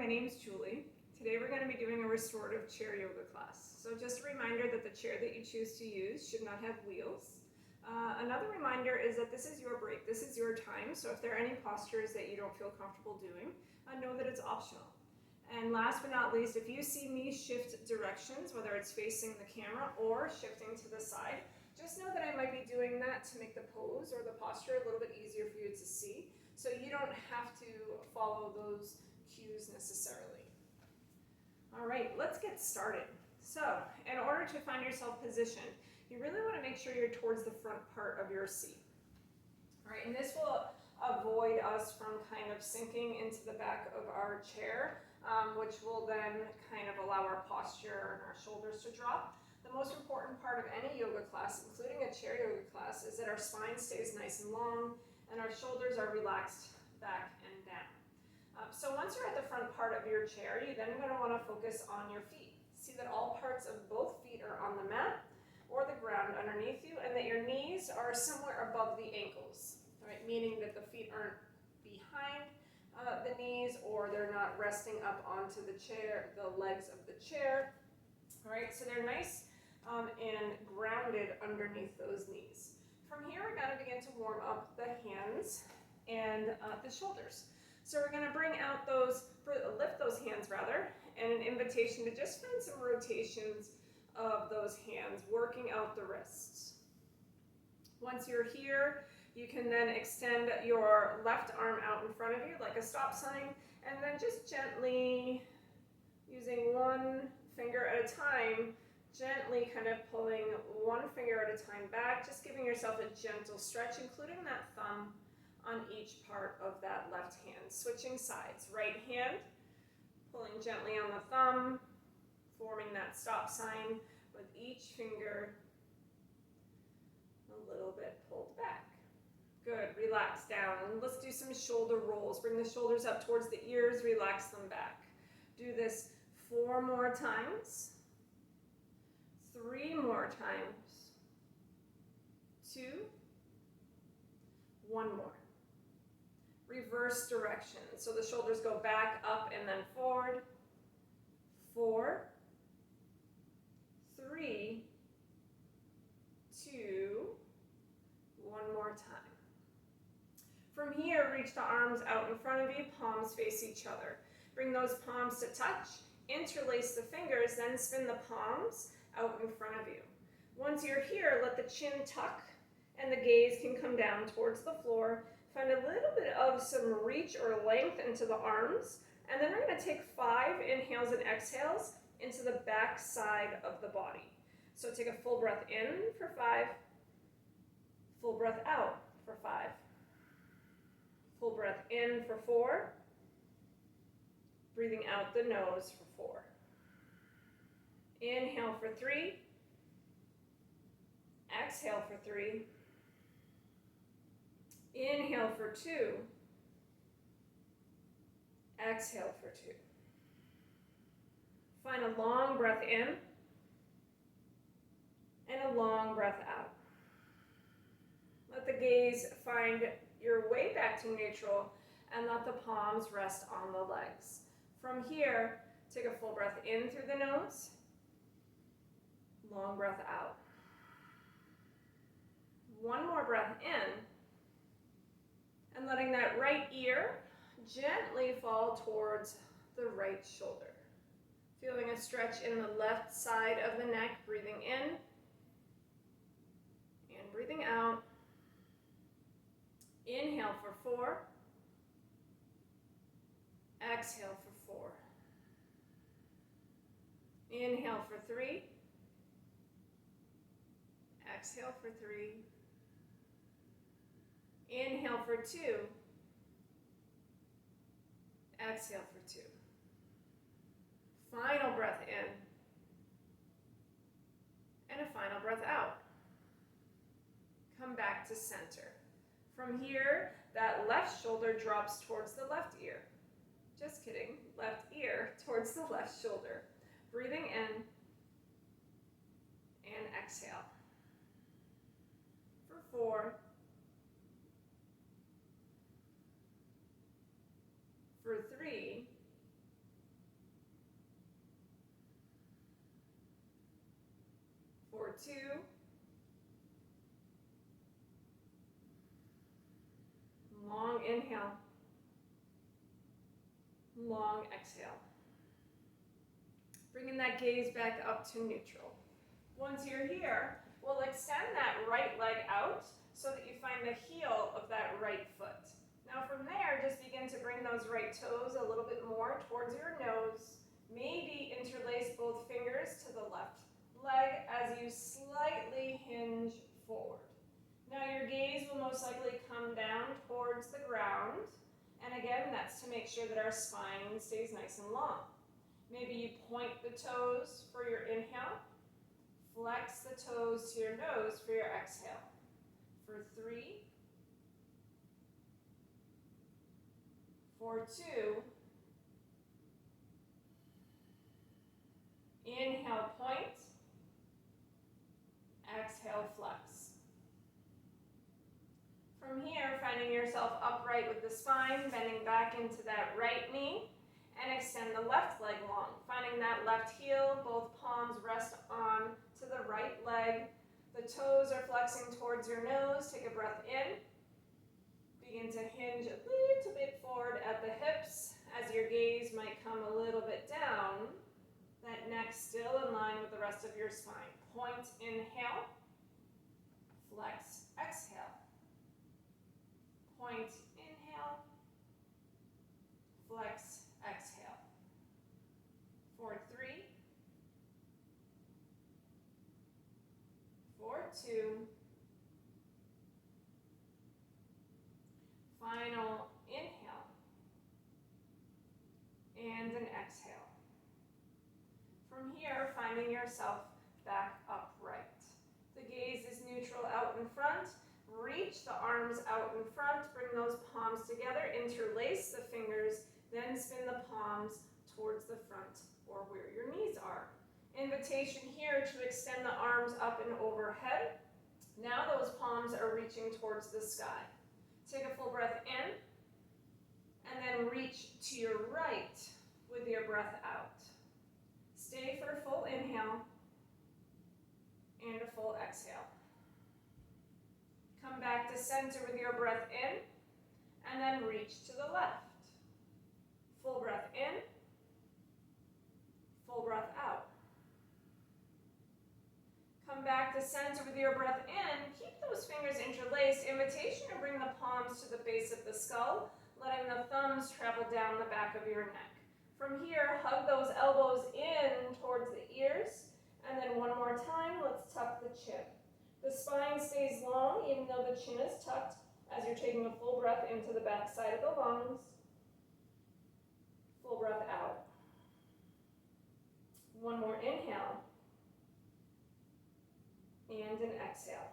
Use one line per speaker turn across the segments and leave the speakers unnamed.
my name's Julie. Today we're going to be doing a restorative chair yoga class. So just a reminder that the chair that you choose to use should not have wheels. Another reminder is that this is your break, this is your time, so if there are any postures that you don't feel comfortable doing, know that it's optional. And last but not least, if you see me shift directions, whether it's facing the camera or shifting to the side, just know that I might be doing that to make the pose or the posture a little bit easier for you to see, so you don't have to follow those cues necessarily. All right, let's get started. So, in order to find yourself positioned, you really want to make sure you're towards the front part of your seat. All right, and this will avoid us from kind of sinking into the back of our chair, which will then kind of allow our posture and our shoulders to drop. The most important part of any yoga class, including a chair yoga class, is that our spine stays nice and long and our shoulders are relaxed back and down. So once you're at the front part of your chair, you're then going to want to focus on your feet. See that all parts of both feet are on the mat or the ground underneath you, and that your knees are somewhere above the ankles, right? Meaning that the feet aren't behind the knees, or they're not resting up onto the chair, the legs of the chair. All right, so they're nice and grounded underneath those knees. From here, we're going to begin to warm up the hands and the shoulders. So we're going to bring out lift those hands rather, and an invitation to just find some rotations of those hands, working out the wrists. Once you're here, you can then extend your left arm out in front of you like a stop sign, and then just gently, using one finger at a time, gently kind of pulling one finger at a time back, just giving yourself a gentle stretch, including that thumb on each part of that left hand. Switching sides. Right hand, pulling gently on the thumb, forming that stop sign with each finger a little bit pulled back. Good, relax down. And let's do some shoulder rolls. Bring the shoulders up towards the ears, relax them back. Do this 4 more times, 3 more times, 2, 1 more. Reverse direction. So the shoulders go back, up, and then forward. 4, 3, 2, 1 more time. From here, reach the arms out in front of you, palms face each other. Bring those palms to touch, interlace the fingers, then spin the palms out in front of you. Once you're here, let the chin tuck and the gaze can come down towards the floor. Find a little bit of some reach or length into the arms, and then we're going to take 5 inhales and exhales into the back side of the body. So take a full breath in for 5, full breath out for 5, full breath in for 4, breathing out the nose for 4. Inhale for 3, exhale for 3, inhale for 2, exhale for 2. Find a long breath in and a long breath out. Let the gaze find your way back to neutral and let the palms rest on the legs. From here, take a full breath in through the nose, long breath out. 1 more breath in, and letting that right ear gently fall towards the right shoulder. Feeling a stretch in the left side of the neck, breathing in and breathing out. Inhale for 4, exhale for 4. Inhale for 3, exhale for 3. Inhale for 2, exhale for 2. Final breath in, and a final breath out. Come back to center. From here, that left shoulder drops towards the left ear. Just kidding, left ear towards the left shoulder. Breathing in, and exhale. For 4, for 3, for 2, long inhale, long exhale. Bringing that gaze back up to neutral. Once you're here, we'll extend that right leg out so that you find the heel of that right foot. Now from there, just begin to bring those right toes a little bit more towards your nose. Maybe interlace both fingers to the left leg as you slightly hinge forward. Now your gaze will most likely come down towards the ground. And again, that's to make sure that our spine stays nice and long. Maybe you point the toes for your inhale. Flex the toes to your nose for your exhale. For 3, for 2, inhale, point, exhale, flex. From here, finding yourself upright with the spine, bending back into that right knee, and extend the left leg long. Finding that left heel, both palms rest on to the right leg. The toes are flexing towards your nose. Take a breath in. Begin to hinge a little bit forward at the hips as your gaze might come a little bit down. That neck still in line with the rest of your spine. Point, inhale. Flex, exhale. Point, inhale. Flex, exhale. For 3, for 2, final inhale, and an exhale. From here, finding yourself back upright. The gaze is neutral out in front. Reach the arms out in front, bring those palms together, interlace the fingers, then spin the palms towards the front or where your knees are. Invitation here to extend the arms up and overhead. Now those palms are reaching towards the sky. Take a full breath in, and then reach to your right with your breath out. Stay for a full inhale and a full exhale. Come back to center with your breath in, and then reach to the left. Full breath in, full breath out. Come back to center with your breath in. Keep those fingers interlaced. Invitation to bring the palms to the base of the skull, letting the thumbs travel down the back of your neck. From here, hug those elbows in towards the ears. And then one more time, let's tuck the chin. The spine stays long even though the chin is tucked as you're taking a full breath into the back side of the lungs. Full breath out. One more inhale. And an exhale.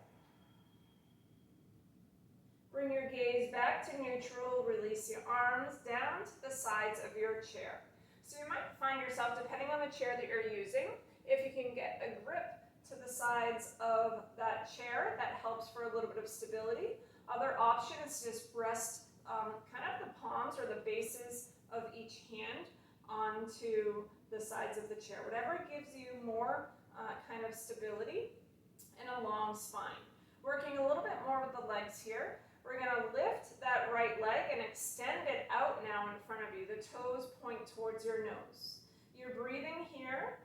Bring your gaze back to neutral. Release your arms down to the sides of your chair. So you might find yourself, depending on the chair that you're using, if you can get a grip to the sides of that chair, that helps for a little bit of stability. Other options, just rest kind of the palms or the bases of each hand onto the sides of the chair. Whatever gives you more kind of stability and a long spine. Working a little bit more with the legs here. We're going to lift that right leg and extend it out now in front of you. The toes point towards your nose. You're breathing here.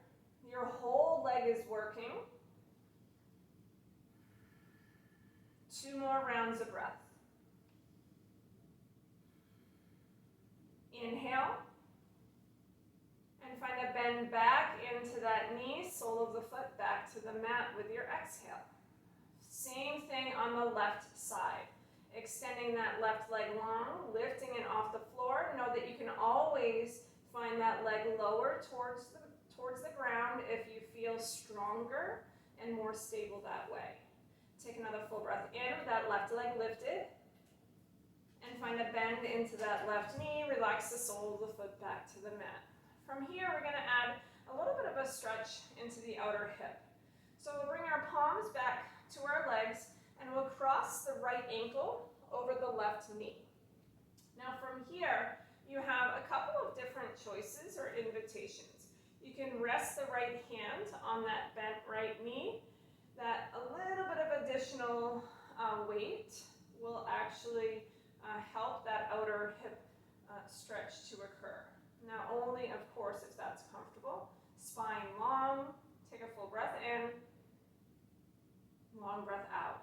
Your whole leg is working. 2 more rounds of breath. Inhale. And find a bend back into that knee, sole of the foot back to the mat with your exhale. Same thing on the left side. Extending that left leg long, lifting it off the floor. Know that you can always find that leg lower towards the ground if you feel stronger and more stable that way. Take another full breath in with that left leg lifted. And find a bend into that left knee. Relax the sole of the foot back to the mat. From here, we're going to add a little bit of a stretch into the outer hip. So we'll bring our palms back to our legs, and we'll cross the right ankle over the left knee. Now from here, you have a couple of different choices or invitations. You can rest the right hand on that bent right knee. that a little bit of additional weight will actually help that outer hip stretch to occur. Now only, of course, if that's comfortable. Spine long, take a full breath in, long breath out.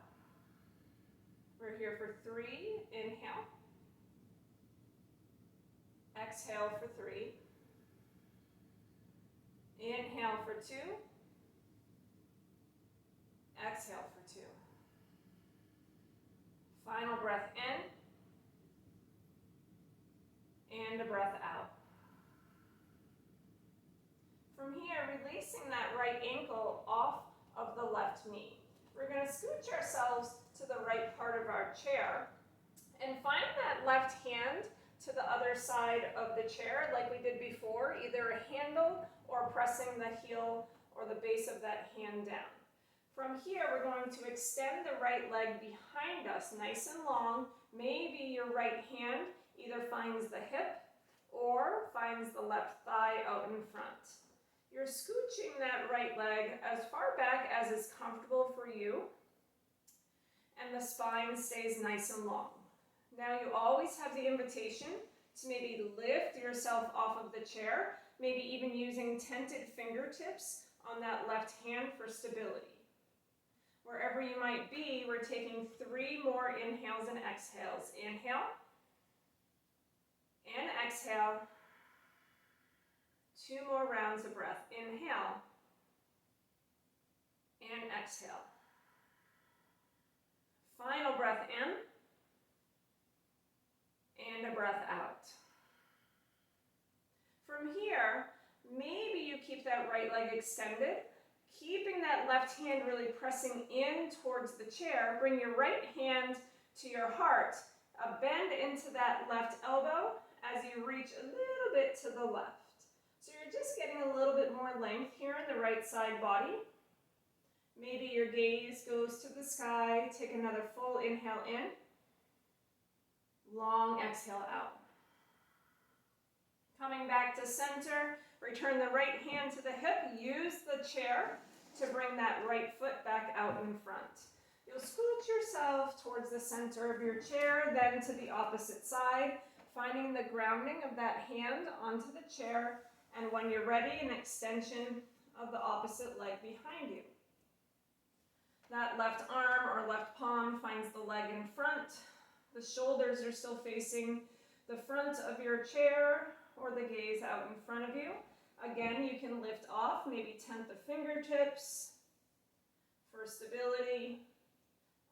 We're here for 3, inhale. Exhale for 3. Inhale for 2. Exhale for 2. Final breath in, and a breath out. From here, releasing that right ankle off of the left knee. We're going to scooch ourselves to the right part of our chair and find that left hand to the other side of the chair like we did before, either a handle or pressing the heel or the base of that hand down. From here, we're going to extend the right leg behind us, nice and long. Maybe your right hand either finds the hip or finds the left thigh out in front. You're scooching that right leg as far back as is comfortable for you, and the spine stays nice and long. Now you always have the invitation to maybe lift yourself off of the chair, maybe even using tented fingertips on that left hand for stability. Wherever you might be, we're taking 3 more inhales and exhales. Inhale and exhale. 2 more rounds of breath. Inhale and exhale. Final breath in and a breath out. From here, maybe you keep that right leg extended, keeping that left hand really pressing in towards the chair. Bring your right hand to your heart. Bend into that left elbow as you reach a little bit to the left. So you're just getting a little bit more length here in the right side body. Maybe your gaze goes to the sky. Take another full inhale in. Long exhale out. Coming back to center, return the right hand to the hip. Use the chair to bring that right foot back out in front. You'll scoot yourself towards the center of your chair, then to the opposite side, finding the grounding of that hand onto the chair. And when you're ready, an extension of the opposite leg behind you. That left arm or left palm finds the leg in front. The shoulders are still facing the front of your chair or the gaze out in front of you. Again, you can lift off, maybe tent the fingertips for stability.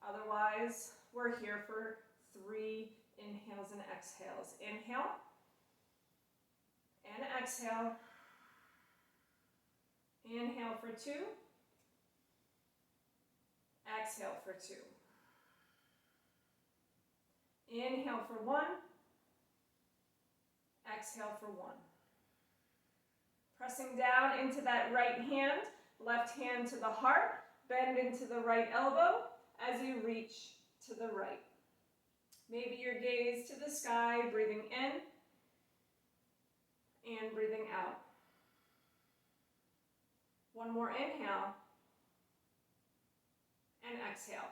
Otherwise, we're here for 3 inhales and exhales. Inhale. And exhale. Inhale for 2. Exhale for 2. Inhale for 1. Exhale for 1. Pressing down into that right hand, left hand to the heart, bend into the right elbow as you reach to the right. Maybe your gaze to the sky, breathing in and breathing out. One more inhale and exhale.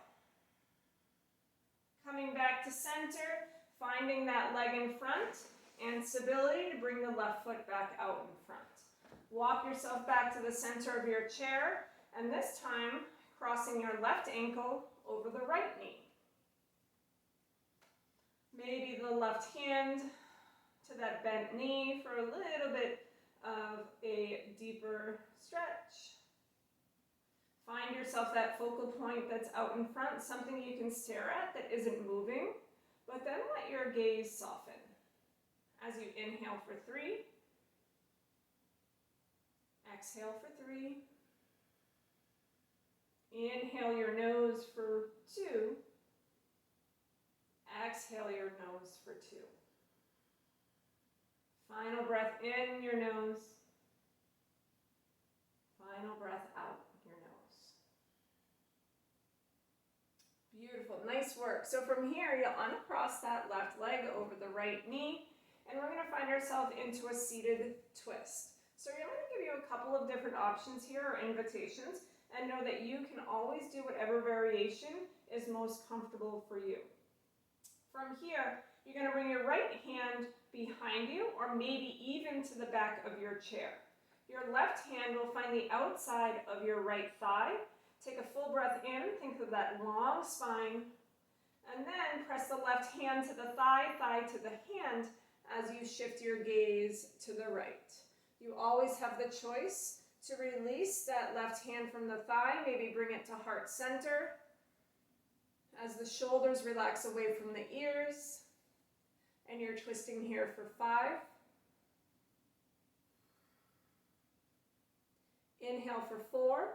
Coming back to center, finding that leg in front and stability to bring the left foot back out in front. Walk yourself back to the center of your chair, and this time crossing your left ankle over the right knee. Maybe the left hand to that bent knee for a little bit of a deeper stretch. Find yourself that focal point that's out in front, something you can stare at that isn't moving, but then let your gaze soften. As you inhale for 3, exhale for 3, inhale your nose for 2, exhale your nose for 2. Final breath in your nose, final breath out your nose. Beautiful, nice work. So from here, you'll uncross that left leg over the right knee, and we're going to find ourselves into a seated twist. So I'm going to give you a couple of different options here, or invitations. and know that you can always do whatever variation is most comfortable for you. From here, you're going to bring your right hand behind you, or maybe even to the back of your chair. Your left hand will find the outside of your right thigh. Take a full breath in, think of that long spine, and then press the left hand to the thigh, thigh to the hand, as you shift your gaze to the right. You always have the choice to release that left hand from the thigh, maybe bring it to heart center, as the shoulders relax away from the ears, and you're twisting here for 5. Inhale for 4.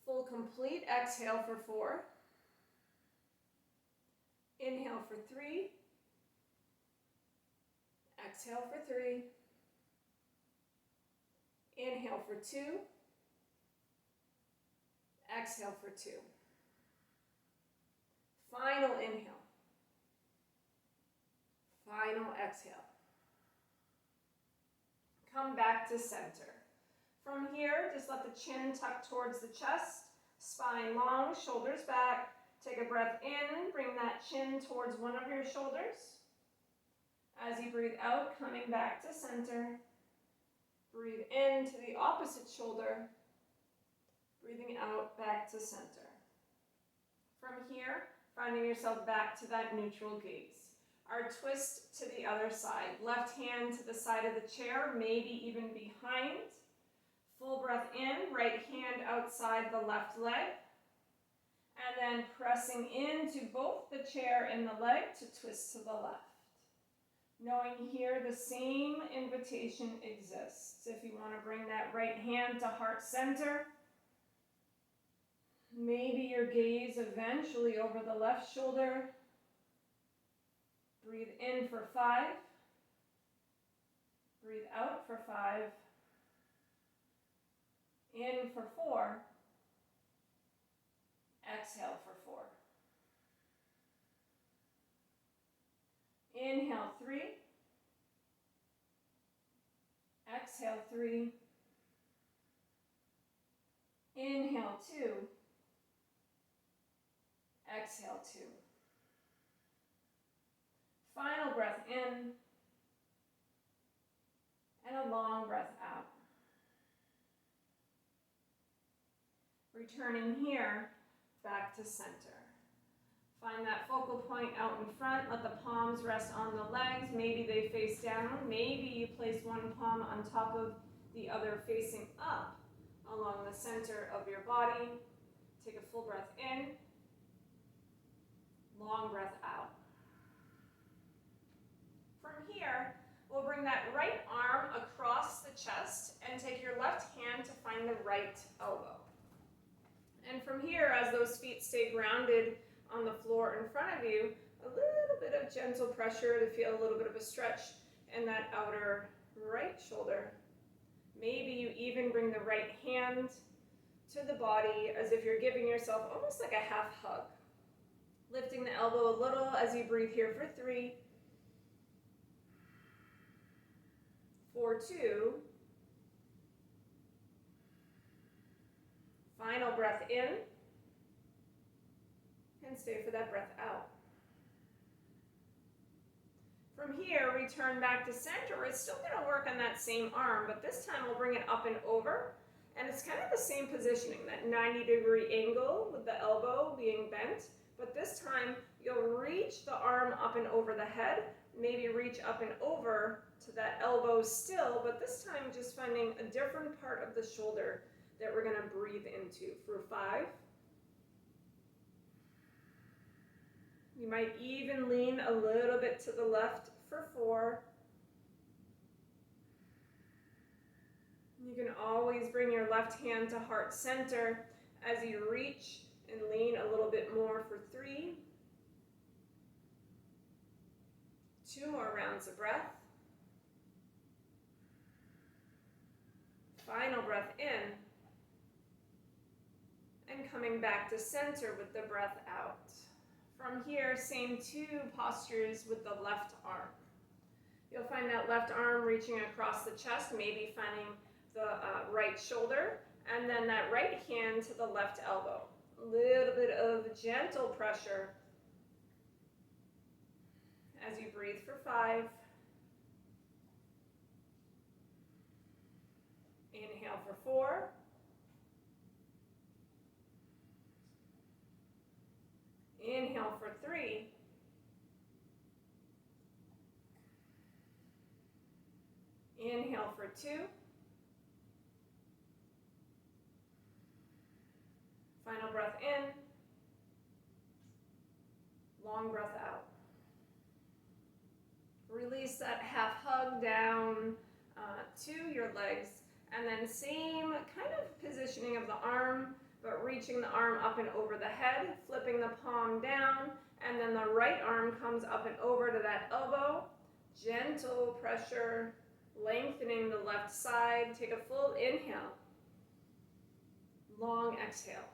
Full complete exhale for 4. Inhale for 3. Exhale for 3. Inhale for 2. Exhale for 2. Final inhale. Final exhale. Come back to center. From here, just let the chin tuck towards the chest, spine long, shoulders back. Take a breath in, bring that chin towards one of your shoulders. As you breathe out, coming back to center. Breathe in to the opposite shoulder. Breathing out, back to center. From here, finding yourself back to that neutral gaze. Our twist to the other side. Left hand to the side of the chair, maybe even behind. Full breath in, right hand outside the left leg. And then pressing into both the chair and the leg to twist to the left. Knowing here the same invitation exists. If you want to bring that right hand to heart center, maybe your gaze eventually over the left shoulder. Breathe in for 5. Breathe out for 5. In for 4. Exhale for 4. Inhale 3. Exhale 3. Inhale 2. Exhale 2. Final breath in, and a long breath out. Returning here, back to center. Find that focal point out in front. Let the palms rest on the legs. Maybe they face down. Maybe you place one palm on top of the other facing up along the center of your body. Take a full breath in. Long breath out. From here, we'll bring that right arm across the chest and take your left hand to find the right elbow. And from here, as those feet stay grounded on the floor in front of you, a little bit of gentle pressure to feel a little bit of a stretch in that outer right shoulder. Maybe you even bring the right hand to the body as if you're giving yourself almost like a half hug. Lifting the elbow a little as you breathe here for 3. For 2. Final breath in. And stay for that breath out. From here, return back to center. We're still going to work on that same arm, but this time we'll bring it up and over. And it's kind of the same positioning, that 90-degree angle with the elbow being bent. But this time, you'll reach the arm up and over the head. Maybe reach up and over to that elbow still, but this time just finding a different part of the shoulder that we're going to breathe into for 5. You might even lean a little bit to the left for 4. You can always bring your left hand to heart center as you reach and lean a little bit more for 3. 2 more rounds of breath. Final breath in. And coming back to center with the breath out. From here, same 2 postures with the left arm. You'll find that left arm reaching across the chest, maybe finding the right shoulder and then that right hand to the left elbow. A little bit of gentle pressure as you breathe for 5. Inhale for 4. Inhale for 3. Inhale for 2. Final breath in. Long breath out. Release that half hug down to your legs, and then same kind of positioning of the arm, but reaching the arm up and over the head, flipping the palm down, and then the right arm comes up and over to that elbow. Gentle pressure, lengthening the left side. Take a full inhale. Long exhale.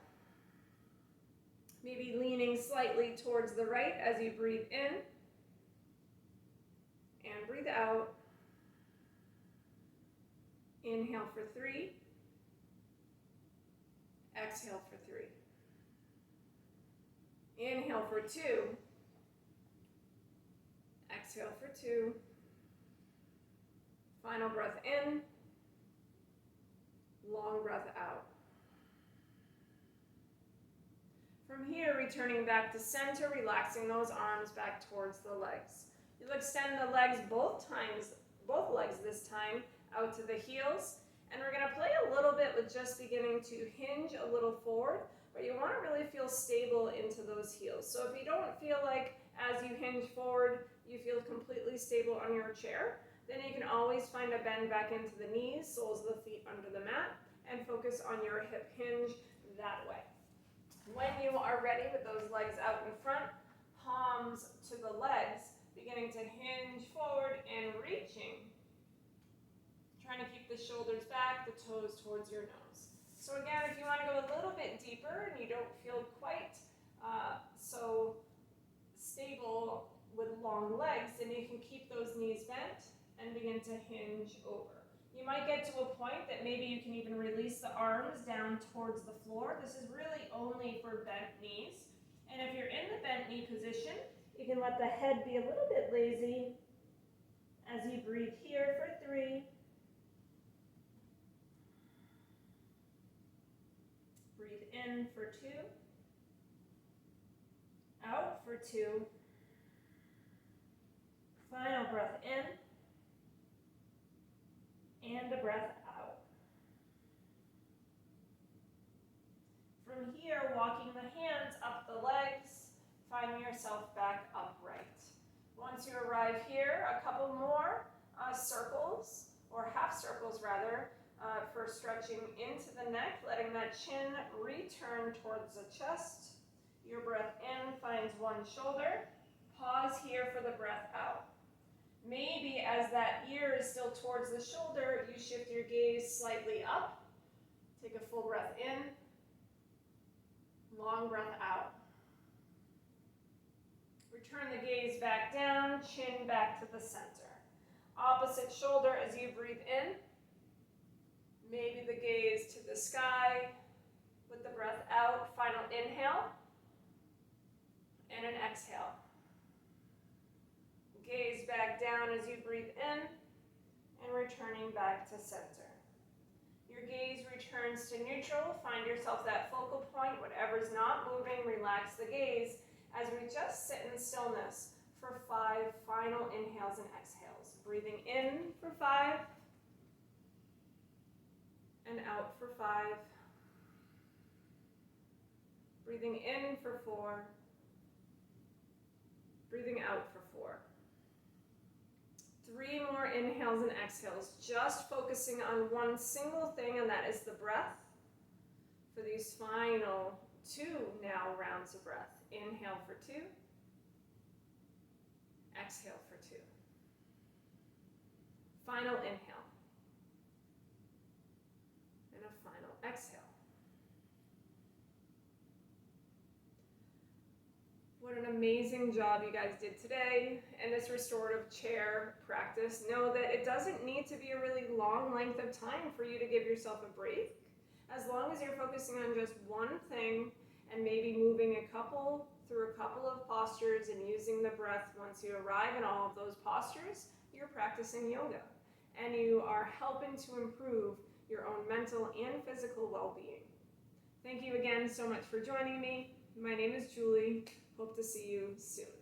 Maybe leaning slightly towards the right as you breathe in and breathe out. Inhale for 3. Exhale for 3. Inhale for 2. Exhale for 2. Final breath in. Long breath out. From here, returning back to center, relaxing those arms back towards the legs. You'll extend the legs both legs this time, out to the heels. And we're gonna play a little bit with just beginning to hinge a little forward, but you wanna really feel stable into those heels. So if you don't feel like as you hinge forward, you feel completely stable on your chair, then you can always find a bend back into the knees, soles of the feet under the mat, and focus on your hip hinge that way. When you are ready with those legs out in front, palms to the legs, beginning to hinge forward and reaching. Trying to keep the shoulders back, the toes towards your nose. So again, if you want to go a little bit deeper and you don't feel quite so stable with long legs, then you can keep those knees bent and begin to hinge over. You might get to a point that maybe you can even release the arms down towards the floor. This is really only for bent knees. And if you're in the bent knee position, you can let the head be a little bit lazy as you breathe here for 3. Breathe in for 2. Out for 2. Final breath in. And a breath out. From here, walking the hands up the legs, find yourself back upright. Once you arrive here, a couple more circles, or half circles rather, for stretching into the neck, letting that chin return towards the chest. Your breath in finds one shoulder. Pause here for the breath out. Maybe as that ear is still towards the shoulder, you shift your gaze slightly up. Take a full breath in. Long breath out. Return the gaze back down, chin back to the center. Opposite shoulder as you breathe in. Maybe the gaze to the sky. With the breath out, final inhale. And an exhale. Gaze back down as you breathe in and returning back to center. Your gaze returns to neutral. Find yourself that focal point. Whatever's not moving, relax the gaze as we just sit in stillness for 5 final inhales and exhales. Breathing in for 5 and out for 5. Breathing in for 4. Breathing out for 4. 3 more inhales and exhales, just focusing on one single thing, and that is the breath for these final 2 now rounds of breath. Inhale for 2. Exhale for 2. Final inhale. And a final exhale. What an amazing job you guys did today in this restorative chair practice. Know that it doesn't need to be a really long length of time for you to give yourself a break. As long as you're focusing on just one thing and maybe moving through a couple of postures and using the breath once you arrive in all of those postures, you're practicing yoga. And you are helping to improve your own mental and physical well-being. Thank you again so much for joining me. My name is Julie. Hope to see you soon.